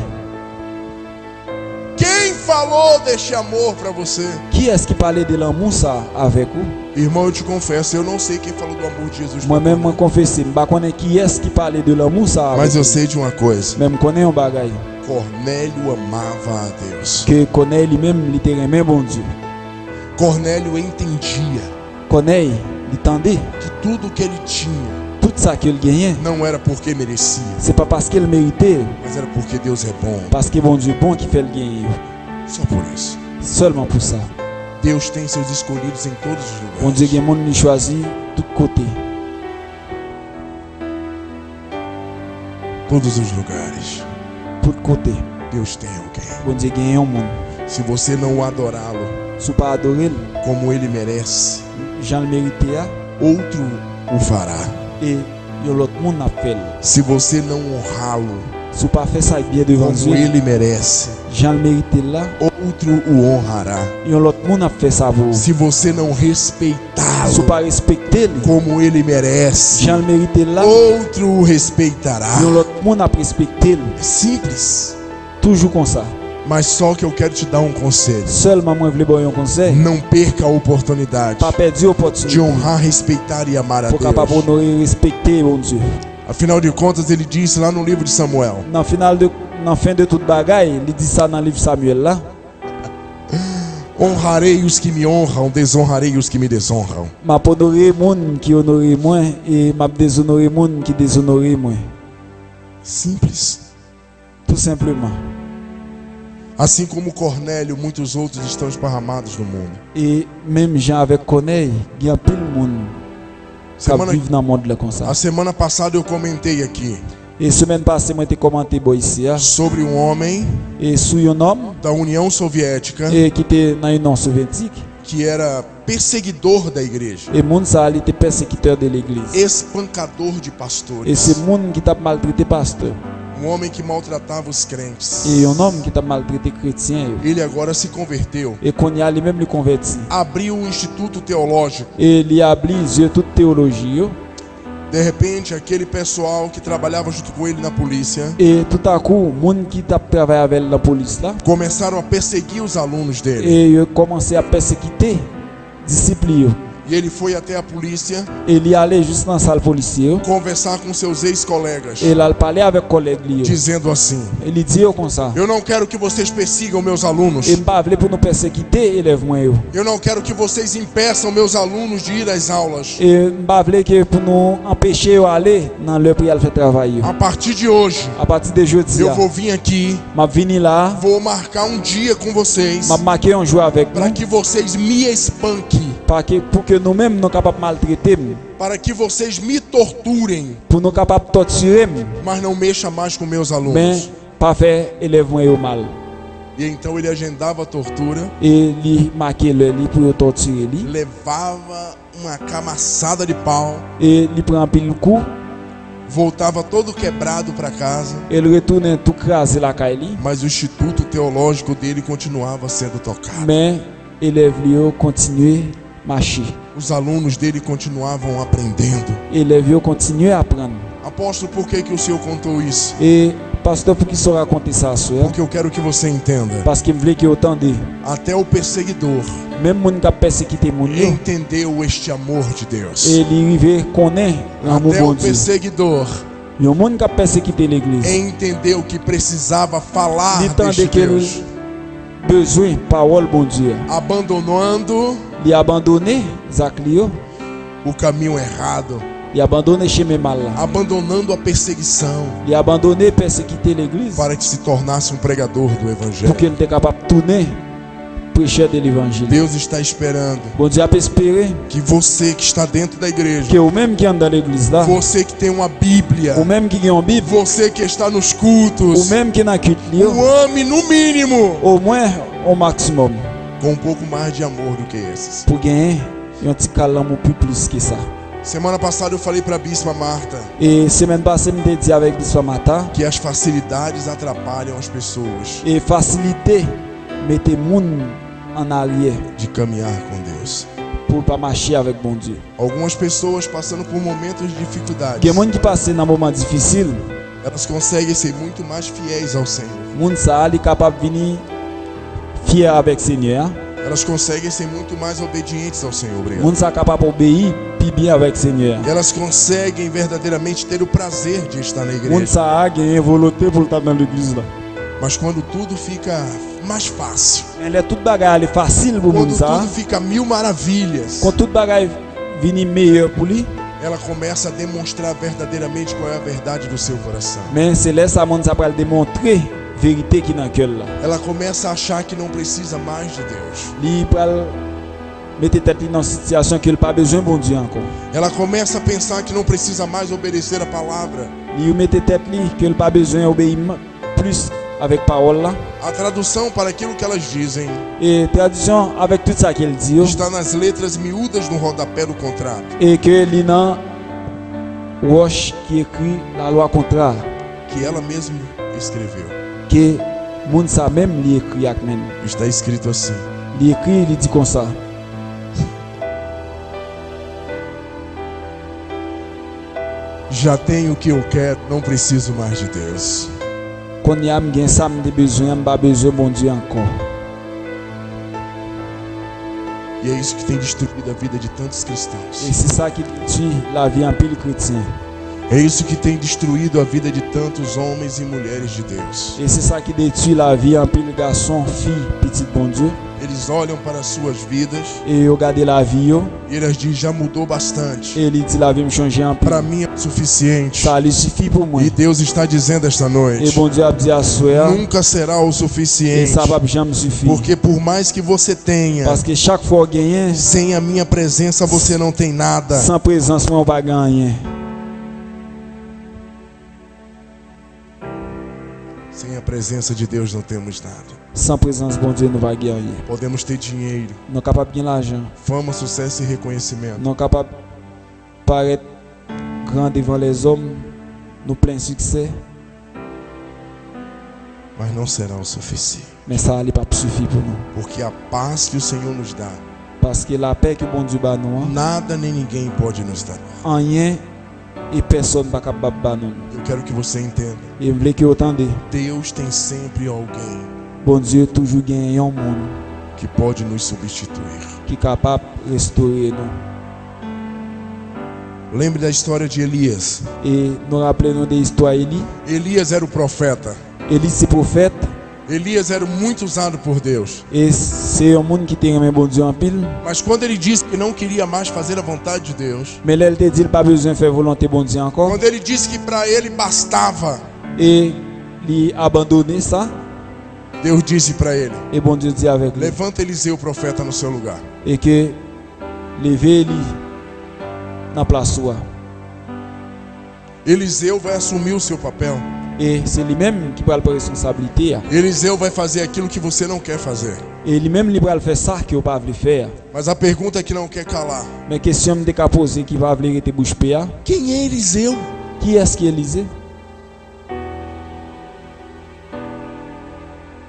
quem falou deste amor para você? Qui est-ce qui parlait de l'amour ça avec vous? Irmão, eu te confesso, eu não sei quem falou do amor de Jesus. Moi-même, moi confessé, je ne connais qui est-ce qui parlait de l'amour ça avec Mas eu vous. sei de uma coisa. Même connais un bagay. Cornélio amava a Deus. Que connaît lui-même, il était aimé bon Dieu. Cornélio entendia Connaît, il tendait. que tudo que ele tinha Tout ça qu'il gagnait, não era porque merecia, c'est pas parce qu'il méritait, mas era porque Deus é bom. parce que bon Dieu bon qui fait le gagner. Só por isso. Seulement pour ça. Deus tem seus escolhidos em todos os Bon Dieu lugares. qui monde lui choisi tout côté. Todos os lugares. Tout côté. Deus tem alguém. Bon Dieu gagne un monde. Se você não o adorá-lo Si pas adorer, como ele merece, Jean le méritait outro o fará. et yo l'autre monde a fait. Se você não honrá-lo Si pas fait ça bien devant como Dieu, ele merece, Jean le méritait là, outro o honrará. yo l'autre monde a fait ça pour. Se você não Si respeitá-lo pas respecter lui, como ele merece, Jean le méritait là, outro o respeitará. yo l'autre monde a respecté lui. É simples, Toujours comme ça. mas só que eu quero te dar um conselho. Seulement moi je voulais un conseil. Não perca a oportunidade Pas perdu de l'opportunité honrar, respeitar e amar a pour capable Deus. honorer et respecter bon Dieu. Afinal de contas, ele disse lá no livro de Samuel: Dans fin de toute bagaille, il dit ça dans le livre Samuel là. honrarei os que me honram, desonrarei os que me desonram. M'a honoré moun qui honoré moi et m'a déshonoré moun qui déshonoré moi. Simples. Tout simplement. Assim como Cornélio, muitos outros estão esparramados no mundo. Et même Jean avec Corneille, il y a plein de monde qui Semana, vivent dans le monde là comme ça. a semana passada eu comentei aqui Et semaine passée, moi j'ai commenté bon ici sobre um homem et sur un homme da União Soviética et qui était dans l'Union soviétique que era perseguidor da igreja, et moun ça il était persécuteur de l'église. espancador de Et pastores, c'est moun qui t'a maltraité pasteur homem que maltratava os crentes. et un homme qui t'a maltraité chrétien Ele agora se converteu, et qu'on y a lui-même le converti. abriu um instituto teológico. Et il a abli toute théologie yo. De repente, aquele pessoal que trabalhava junto com ele na polícia Et tout à coup, moun qui t'a travaillé avec la police là começaram a perseguir os alunos dele. et il a commencé à persécuter disciples yo. E ele foi até a polícia Et il y allait juste dans la salle policière conversar com seus ex-colegas, et il a parlé avec collègue li yo. dizendo assim: Il dit comme ça. eu não quero que vocês persigam meus alunos. Et pas vle pour nous persécuter élève moi yo. Eu não quero que vocês impeçam meus alunos de ir às aulas. Et pas vle que pour nous empêcher yo aller dans leur pour aller faire travail yo. A partir de hoje, À partir de jeudi, eu vou vir aqui, m'a vini là, vou marcar um dia com vocês m'a marqué un jour avec para nous que vocês me espanquem, pour que nous-mêmes nous capables maltraiter, para que vocês me torturem, pour nous capables torturer, mas não mexa mais com meus mais alunos. pas faire élève moi yo mal. E então ele agendava a tortura, Et lui marquer le lit pour torturer lui levava uma camaçada de pau, et lui prend pile coup voltava todo quebrado para casa, et il retourne tout crasé la caille mas o instituto teológico dele continuava sendo tocado. mais élève lui yo continuer marcher. Os alunos dele continuavam aprendendo. Élève yo continuer à apprendre. Apóstolo, por que o senhor contou isso? Et pasteur pour qui sera raconter ça soeur Porque eu quero que você entenda. parce qu'il voulait que entende Até o perseguidor même moun qui persécuté moun yo entendeu este amor de Deus. et il rive connaît l'amour Até bon o Dieu. perseguidor Yon moun qui persécuté l'église. entendeu que precisava falar Il deste tendait que Deus, besoin parole bon Dieu. abandonando Il a abandonné Zaclio, o caminho errado, il a abandonné chemin mal là. abandonando a perseguição, Il a abandonné persécuter l'église para que se tornasse um pregador do pour evangelho. qu'il était capable de tourner prêcheur de l'évangile. Deus está esperando Bon Dieu a espéré que você que está dentro da igreja, que ou même qui est dans l'église là, você que tem uma Bíblia, ou même qui a une Bible, você que está nos ou cultos, même qui n'a culte li, o ame no mínimo au moins au maximum com um pouco mais de amor do que esses. pour gagner un petit calme plus que ça. Semana passada eu falei para a Bispa Marta Et semaine passée, je me dit avec Bispa Mata que as facilidades atrapalham as pessoas et faciliter mettre moun en arrière de caminhar com Deus. pour pas marcher avec bon Dieu. Algumas pessoas passando por momentos de dificuldades, Que moun qui passe dans moment difficile, elas conseguem ser muito mais fiéis ao Senhor. moun ça ali capable venir fier avec Seigneur. Elas conseguem ser muito mais obedientes ao Senhor. Obrigado. Moun sa capable obéir puis bien avec Seigneur. Elas conseguem verdadeiramente ter o prazer de estar na Moun igreja. sa a gagné volonté pour estar dans l'église là. Mas quando tudo fica mais fácil, Elle est toute bagaille facile pour moun quando sa. tudo fica mil maravilhas, Quand toute bagaille vini meilleur pour lui, ela começa a demonstrar verdadeiramente qual é a verdade do seu coração. mais c'est là ça moun sa pral démontrer vérité qui dans cœur là. Ela começa a achar que não precisa mais de Deus. Li pral mettre tête dans une situation qu'il pas besoin bon Dieu encore. Ela começa a pensar que não precisa mais obedecer a palavra. Li mettre tête li qu'il pas besoin obéir plus avec parole là. A tradução para aquilo que elas dizem Et traduction avec tout ça qu'il dit está nas letras miúdas no rodapé do contrato. et que li nan Wash qui écrit la loi contraire Que ela mesma escreveu. que moun sa même li écrit avec men. Está escrito assim: Li écrit, li dit comme ça. já tenho o que eu quero, não preciso mais de Deus. Quand y a m'gen ça m'de besoin, m'pas besoin bon Dieu encore. E é isso que tem destruído a vida de tantos Et cristãos. c'est ça qui tue la vie en pile chrétien. É isso que tem destruído a vida de tantos homens e mulheres de Deus. Et c'est ça qui détruit la vie en pile garçon, fille, petit bon Dieu. Eles olham para as suas vidas Et yo gade la vie yo, e eles dizem: já mudou bastante. et li dit la vie me changer en Para pile. mim é suficiente. Ça lui suffit pour moi. E Deus está dizendo esta Et noite: bon Dieu a dit à soi, nunca será o et suficiente. ça va jamais suffire. Porque por mais que você tenha, Parce que chaque fois gagner, sem a minha presença você não tem nada. sans présence, moi on va gagner. Sem a presença de Deus não temos nada. Sans présence, bon Dieu, nous va gagner. Podemos ter dinheiro, Nous sommes capables de gagner l'argent. fama, sucesso e reconhecimento. Nous sommes capables de paraître grands devant les hommes, nous plein succès, Mas não será o suficiente. mais ça n'est pas suffit pour nous. Porque a paz que o Senhor nos dá, Parce que la paix que bon Dieu bat nous, nada nem ninguém pode nos dar. rien et personne ne peut capable nous. Eu quero que você entenda. Et vous voulez que vous entendez, Deus tem sempre alguém bon Dieu toujours gagne un monde que pode nos substituir. qui est capable de restaurer nous. Lembre da história de Elias. Et nous rappelons des histoires Élie. Elias era o profeta. Élie c'est prophète Elias era muito usado por Deus. et c'est un monde qui te remet bon Dieu en pile. Mas quando ele disse que não queria mais fazer a vontade de Deus, Mais là, il te dit qu'il pas besoin de faire volonté bon Dieu encore. quando ele disse que para ele bastava, Et il a abandonné ça. Deus disse para ele: Et bon Dieu dit avec lui. levanta Eliseu, o profeta, no seu lugar. Et que lever lui dans la place soi. Eliseu vai assumir o seu papel. Et c'est lui-même qui prend la responsabilité. Eliseu vai fazer aquilo que você não quer fazer. Et lui-même il va faire ça qu'il ne pas faire. Mas a pergunta que não quer calar: Mais question de poser qui va vouloir te bouche pé. quem é Eliseu? Qui est-ce qui est Élisée?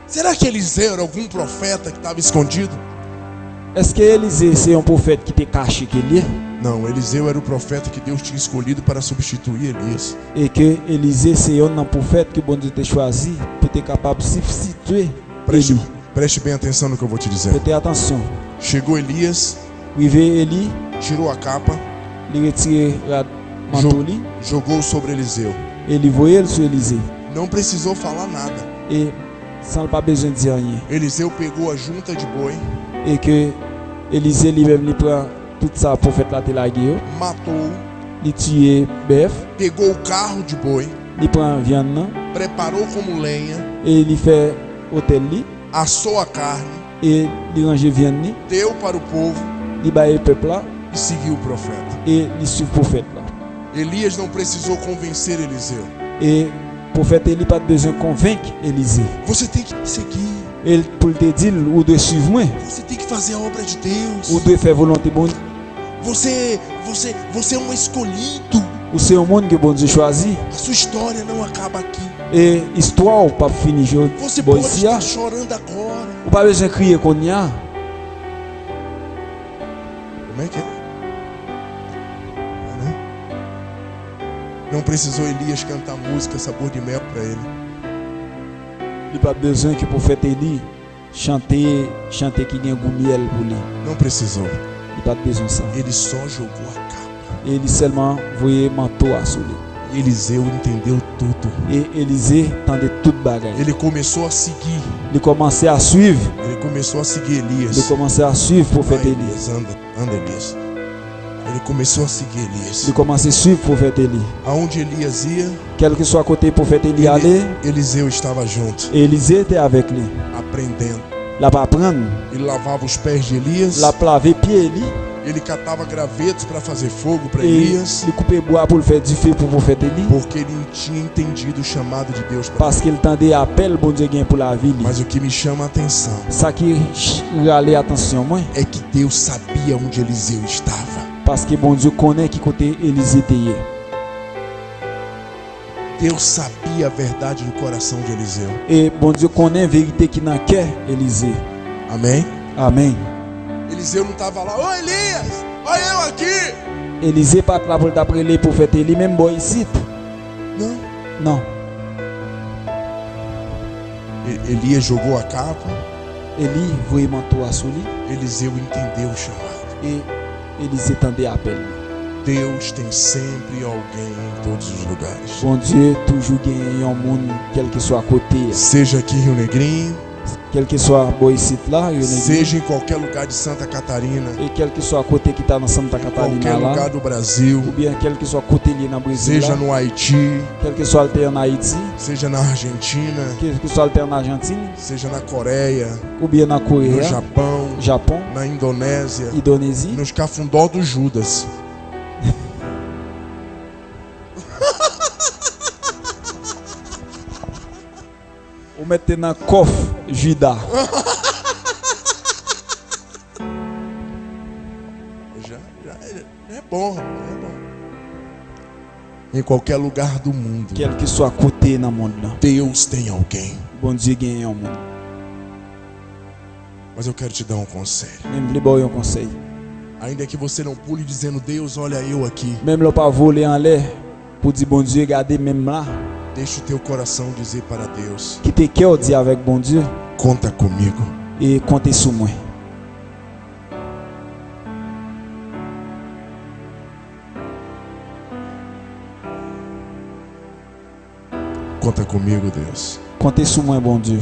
Será que Eliseu era algum profeta que estava escondido? Est-ce que Élisée c'est un prophète qui te caché qu'il est? Não, Eliseu era o profeta que Deus tinha escolhido para substituir Elias. Et que Élisée c'est un prophète que bon Dieu t'a choisi pour être capable de substituer Preste, Élie. preste bem atenção no que eu vou te dizer. Prêtez attention. Chegou Elias, Rivé Élie, tirou a capa, il retire la manteau li, jogou sobre Eliseu. et il voyait sur Élisée. Não precisou falar nada. Et sans pas besoin de dire rien. Eliseu pegou a junta de boi, Et que Élisée lui-même il prend tout ça prophète là te la guerre, matou, il tue bœuf, pegou o carro de boi, il prend viande nan, preparou como lenha, et il fait hôtel li, assou a carne, et il range viande li, deu para o povo il baille le peuple là, e seguiu o profeta. et il suit prophète là. Elias não precisou convencer Eliseu. Et prophète Élie pas besoin de convaincre Élisée. Você tem que me seguir. Et pour te dire ou de suivre moi, Você tem que fazer a obra de Deus. ou de faire volonté bon, Você é um escolhido. ou c'est un monde que bon Dieu choisit. A sua história não acaba aqui. Et histoire ou pas fini jour. Você Bon pode ici, estar chorando agora. ou pas besoin de crier qu'on y a. Como é que é? Não precisou Elias cantar música sabor de mel para ele. Il pas besoin que le prophète Élie chanter qui gen goût miel pour lui. Não precisou. Il pas besoin de ça. Ele só jogou a capa. Ele seulement voyait manteau à sous lui. E Eliseu entendeu tudo. Et Élisée tendait toute bagaille. Ele começou a seguir. Il commençait à suivre. Ele começou a seguir Il Elias. commençait à suivre le prophète Vai, Élie. anda, Elias. Ele começou a seguir Elias. Il commençait à suivre le prophète Élie. Aonde Elias ia, Quel que soit côté prophète Élie allait, Eliseu estava junto, Élisée était avec lui. aprendendo. La pas prendre, Ele lavava os pés de Elias. la laver pied Élie. Ele catava gravetos para fazer fogo para Et Elias. il coupait bois pour le faire du feu pour le prophète Élie. Porque ele tinha entendido o chamado de Deus para Parce qu'il tendait appel bon Dieu gain pour la vie. Mas o que me chama a atenção Ça qui râlait attention moi. é que Deus sabia onde Eliseu estava. Parce que bon Dieu connaît qui côté Élisée était. Deus sabia a verdade do coração de Eliseu. Et bon Dieu connaît la vérité qui dans cœur Élisée. Amém? Amen. Eliseu não estava lá, ô Elias, olha eu aqui. Élisée pas là pour t'appeler le prophète Élie même boy ici. Não. Non. Elias jogou a capa. Élie voyait manteau à sous lui Eliseu entendeu o chamado. et Élisée tendait appel. Deus tem sempre alguém em todos os lugares. Bon Dieu toujours gagne un monde quel que soit à côté. Seja aqui em Rio Negrinho, Quel que soit boy ici là, seja em qualquer lugar de Santa Catarina, et quel que soit à côté qui está dans Santa qualquer Catarina lugar là, do Brasil, ou bien quel que soit côté li dans Brésil seja là, no Haiti, quel que soit alter en Haïti, seja na Argentina, quel que soit alter en Argentine, seja na Coreia, ou bien na no Corée, Japão, Japon, na Indonésia, Indonésie, nos cafundó do Judas. ou mettre dans coffre Judas. Já é bom, é bom. Em qualquer lugar do mundo, Quel que soit côté dans le monde là, Deus tem alguém. bon Dieu gagne un monde. Mas eu quero te dar um conselho. Même les boy un conseil. Ainda que você não pule dizendo, Deus, olha eu aqui. Même le pas voler en l'air pour dire bon Dieu, regardez même là. Deixa o teu coração dizer para Deus, Qui te cœur dit avec bon Dieu conta comigo. et comptez sur moi. Conta comigo, Deus. Comptez sur moi, bon Dieu.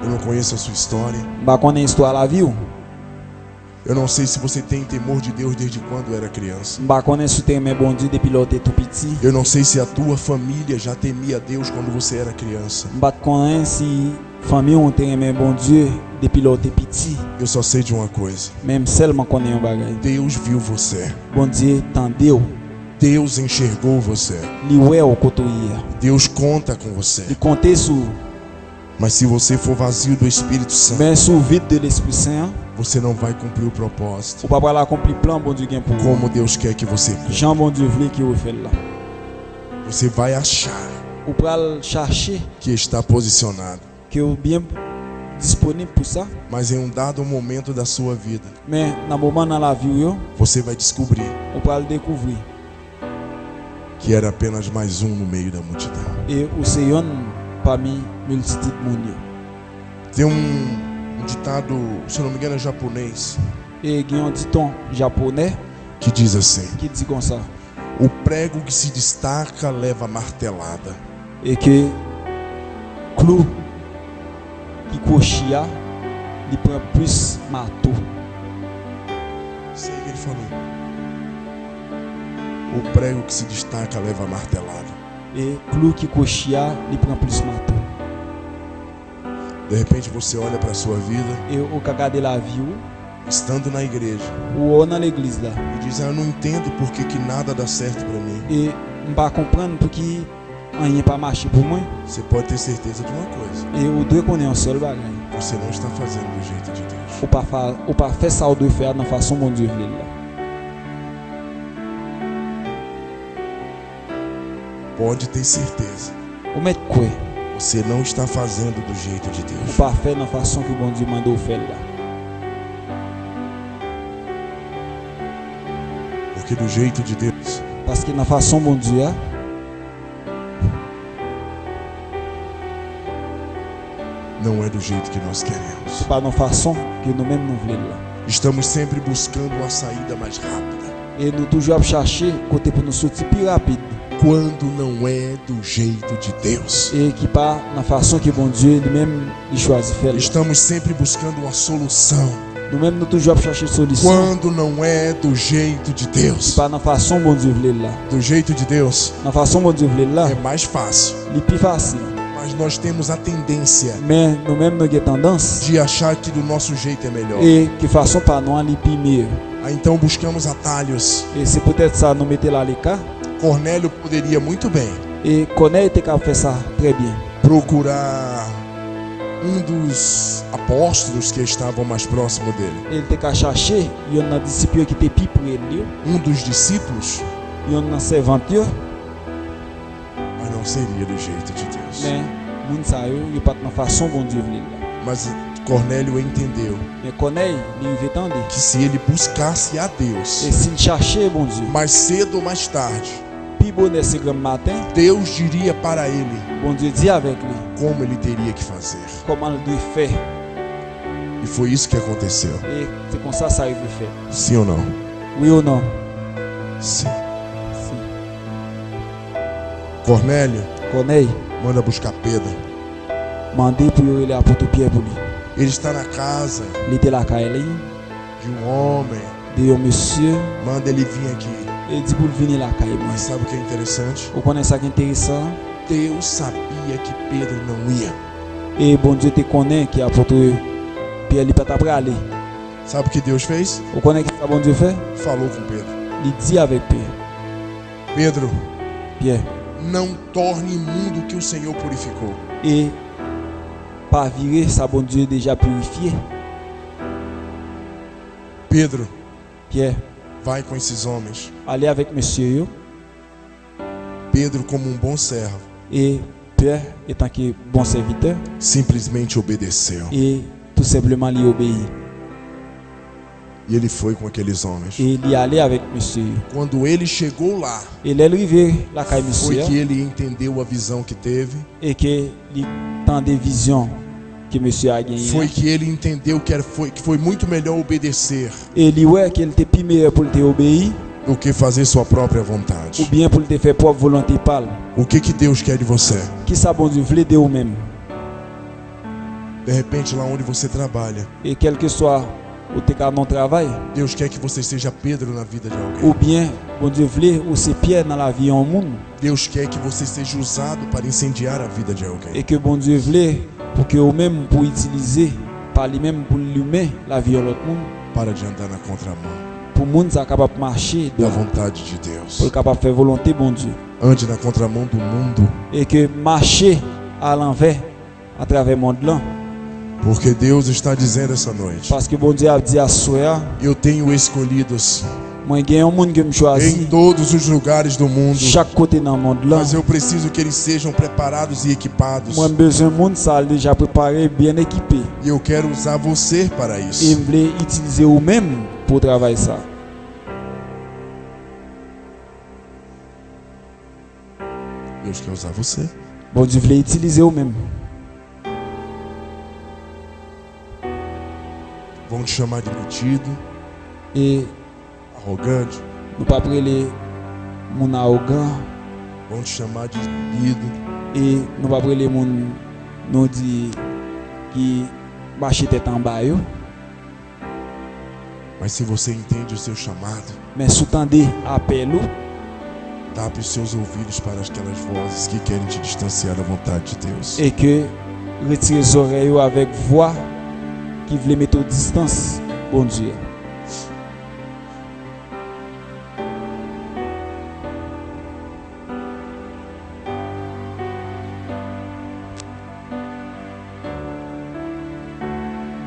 Eu não conheço a sua história. Bah qu'on a histoire la vie ou? Eu não sei se você tem temor de Deus desde quando era criança. Bah qu'on a soutenu mais bon Dieu depuis l'autre tout petit. Eu não sei se a tua família já temia Deus quando você era criança. Bah qu'on a si famille on te mais bon Dieu depuis l'autre petit. Eu só sei de uma coisa. Même seulement qu'on a un bagage. Deus viu você. Bon Dieu tendeu. Deus enxergou você. Li ouais au cotoyer. Deus conta com você. Li compter sur Mas se você for vazio do Espírito Santo, mais sous vide de l'Esprit Saint. você não vai cumprir o propósito Ou pas para accomplir plan bon Dieu gain pour vous. como Deus quer que você cumpra. Jean bon Dieu voulait qu'il refait là. Você vai achar Ou para chercher que está posicionado, que ou bien disponible pour ça. mas em um dado momento da sua vida, Mais dans moment dans la vie yo, você vai descobrir on peut le découvrir. que era apenas mais um no meio da multidão. Et ou c'est un parmi multitude de monde. Tem um ditado, se eu não me engano é japonês, Et il y a un dicton japonais que diz assim: qui dit comme ça. o prego que se destaca leva martelada. Et que clou qui cochia, il prend plus marteau. Isso aí que ele falou. O prego que se destaca leva martelada. Et clou qui cochia, il prend plus marteau. De repente você olha para a sua vida, Et au regarder la vie estando na igreja, ou dans l'église là. e diz: eu não entendo por que nada dá certo para mim. Et on va comprendre pour qui rien pas marché pour moi. Você pode ter certeza de uma coisa: Et on doit connaître un seul bagage. você não está fazendo do jeito de Deus. Ou pas faire ça ou doit faire de façon bon Dieu veut là. Pode ter certeza, Ou mettre quoi? você não está fazendo do jeito de Ou Deus. pas faire de façon que bon Dieu mandou faire là. Porque do jeito de Deus, Parce que de façon bon Dieu, não é do jeito que nós queremos. c'est pas nos façons que nous-mêmes nous voulons là. Estamos sempre buscando uma saída mais rápida, Et nous toujours chercher côté pour nous sortir plus rapide. quando não é do jeito de Deus. Et qui pas na façon que bon Dieu lui-même il choisit faire. Estamos sempre buscando uma solução, Nous-mêmes nous toujours chercher solution. quando não é do jeito de Deus. Pas na façon bon Dieu voulait là. Do jeito de Deus Na façon bon Dieu voulait là, é mais fácil, il plus facile. mas nós temos a tendência Mais nous-mêmes nous avons tendance de achar que do nosso jeito é melhor. et que façon pas nous il plus mieux. Então buscamos atalhos. Et c'est peut-être ça nous mettez là les cas Cornélio poderia muito bem et connaît était capable faire ça très bien. procurar dos apóstolos que estavam mais próximo dele, Il était qu'à chercher, il y a un disciple qui était plus près de lui, dos discípulos, il y a un servant, mas não seria do jeito de Deus. mais moun sa yo, il pas na façon bon Dieu voulait là. Mas Cornélio entendeu Mais connaît, il veut tendre. que se ele buscasse a Et Deus, s'il cherchait bon Dieu, mais cedo ou mais tarde, puis bon ce grand matin, Deus diria para ele bon Dieu dit avec lui como ele teria que fazer. comment il doit faire. E foi isso que aconteceu. Et c'est comme ça ça il veut faire. Sim ou não? Oui ou non? Sim. Si. Cornélio Connaît, manda buscar Pedro. mandé pour il apôtre Pierre pour lui. Ele está na casa Il était là Kaeli, de homem. de un monsieur, Manda ele vir aqui. et dit pour venir là Kaeli. Mas sabe o que é interessante? Vous connaissez ça qui est intéressant? Deus sabia que Pedro não ia. Et bon Dieu te connaît qui apôtre Pierre il pas t'après aller. Sabe o que Deus fez? Vous connaissez ce que bon Dieu fait? Falou com Pedro. Il dit avec Pierre, Pedro, Pierre, não torne imundo o que o Senhor purificou. et pas virer ça bon Dieu déjà purifié. Pedro, Pierre, vai com esses homens. allez avec monsieur yo, Pedro, como um bom servo, et Pierre étant que bon serviteur simplesmente obedeceu. et tout simplement lui obéit. E ele foi com aqueles homens. Et il y allait avec monsieur yo. Quando ele chegou lá, Et il est arrivé là quand foi monsieur que ele entendeu a visão que teve. et que il tant de visions que monsieur a gagné. Foi que ele entendeu que foi muito melhor obedecer Et il ouais qu'il était plus meilleur pour te obéir do que fazer sua própria ou vontade. bien pour te faire propre volonté parle. O que Deus quer de você? Qui ça bon Dieu voulait de vous-même. De repente, lá onde você trabalha, Et quel que soit ou te cas non travail, Deus quer que você seja Pedro na vida de alguém. ou bien bon Dieu voulait ou c'est Pierre dans la vie en monde Deus quer que você seja usado para incendiar a vida de alguém. et que bon Dieu voulait pour que vous-même pour utiliser par lui-même pour lui-même la vie de l'autre monde Para de andar na contramão pour monde ça capable marcher da de vontade de pour Deus. capable faire volonté bon Dieu Ande na contramão do mundo, et que marcher à l'envers à travers le monde là porque Deus está dizendo essa noite: parce que bon Dieu a dit à soi eu tenho escolhidos moi il y a un monde que me em choisi todos os lugares do mundo, chaque côté dans le monde là. mas eu preciso que eles sejam preparados e equipados. Moi besoin de monde ça déjà préparé, bien équipé. E eu quero usar você para Et isso. vous voulez utiliser vous-même pour travailler ça. Deus quer usar você. Bon Dieu voulait utiliser vous-même. Vão te chamar de metido, Et arrogante, nous pas prêler mon arrogant vão te chamar de exibido, et nous pas prêler mon nous dit qui marche tête en bas yo. mas se você entende o seu chamado, Mais sous-tendez appel ou tape os seus ouvidos para aquelas vozes que querem te distanciar da vontade de Deus. et que retirez les oreilles ou avec voix qui veulent mettre aux distance. Bon Dieu.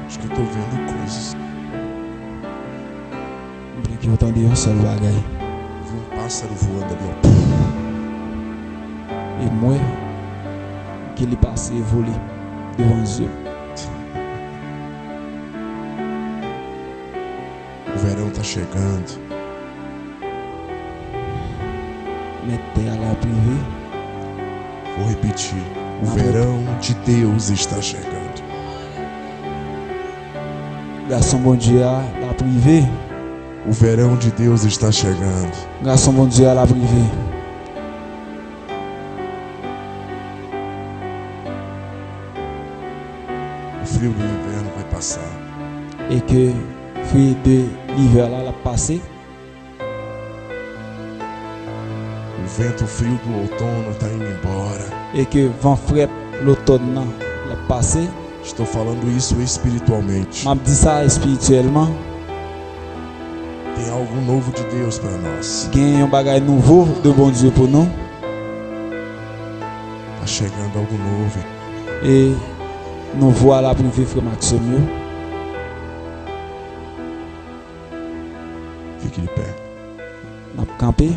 Acho que eu tô vendo coisas. Que vous entendez un seul bagaille. Vi um pássaro voando ali, ó. Et moi, qu'il est passé et volé devant les yeux. O verão tá chegando. Mettez à la privée. Vou repetir. O verão de Deus está chegando. Garçon bon Dieu à la privée. O verão de Deus está chegando. Garçon bon Dieu à la privée. O frio do inverno vai passar. Et que frio de l'hiver là l'a passé. O vento frio do outono está indo embora. Et que vent frais l'automne là l'a passé. Estou falando isso espiritualmente. M'a dit ça spirituellement. Tem algo novo de Deus para nós. Gagne un bagage nouveau de bon Dieu pour nous. Está chegando algo novo. Et nous voilà pour vivre frère Maxime. Fique de pé. N'a campé.